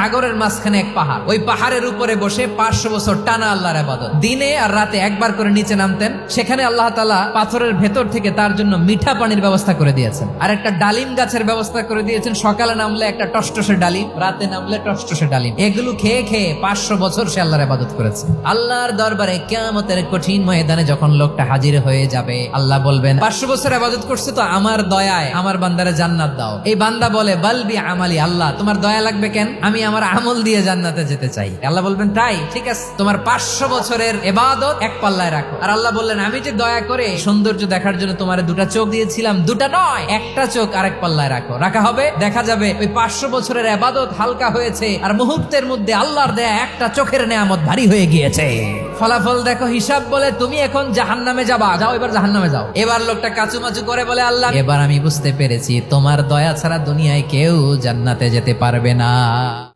সাগরের মাঝখানে এক পাহাড়, ওই পাহাড়ের উপরে বসে 500 বছর টানা আল্লাহর ইবাদত। দিনে আর রাতে একবার করে নিচে নামতেন। সেখানে আল্লাহ তাআলা পাথরের ভেতর থেকে তার জন্য মিঠা পানির ব্যবস্থা করে দিয়েছেন, আর একটা ডালিম গাছের ব্যবস্থা করে দিয়েছেন। সকালে নামলে একটা টসটসে ডালিম, রাতে নামলে টসটসে ডালিম। এগুলো খেয়ে খেয়ে 500 বছর সে আল্লাহর ইবাদত করেছে। আল্লাহর দরবারে কিয়ামতের কঠিন ময়দানে যখন লোকটা হাজির হয়ে যাবে, আল্লাহ বলবেন 500 বছর ইবাদত করছে তো আমার দয়ায় আমার বান্দারে জান্নাত দাও। এই বান্দা বলে বালবি আমালি, আল্লাহ তোমার দয়া লাগবে কেন, আমি আমার আমল দিয়ে জান্নাতে যেতে চাই। আল্লাহ বলবেন তাই, ঠিক আছে, তোমার 500 বছরের ইবাদত এক পাল্লায় রাখো। আর আল্লাহ বললেন আমি যে দয়া করে সৌন্দর্য দেখার জন্য তোমার দুটা চোখ দিয়েছিলাম, দুটা নয় একটা চোখ আরেক পাল্লায় রাখো। রাখা হবে, দেখা যাবে ওই 500 বছরের ইবাদত হালকা হয়েছে, আর মুহূর্তের মধ্যে আল্লাহর দেয়া একটা চোখের নেয়ামত ভারী হয়ে গিয়েছে। ফলাফল দেখো, হিসাব বলে তুমি এখন জাহান্নামে যাবা, যাও এবার জাহান্নামে যাও। এবার লোকটা কাচুমাচু করে বলে আল্লাহ এবার আমি বুঝতে পেরেছি তোমার দয়া ছাড়া দুনিয়ায় কেউ জান্নাতে যেতে পারবে না।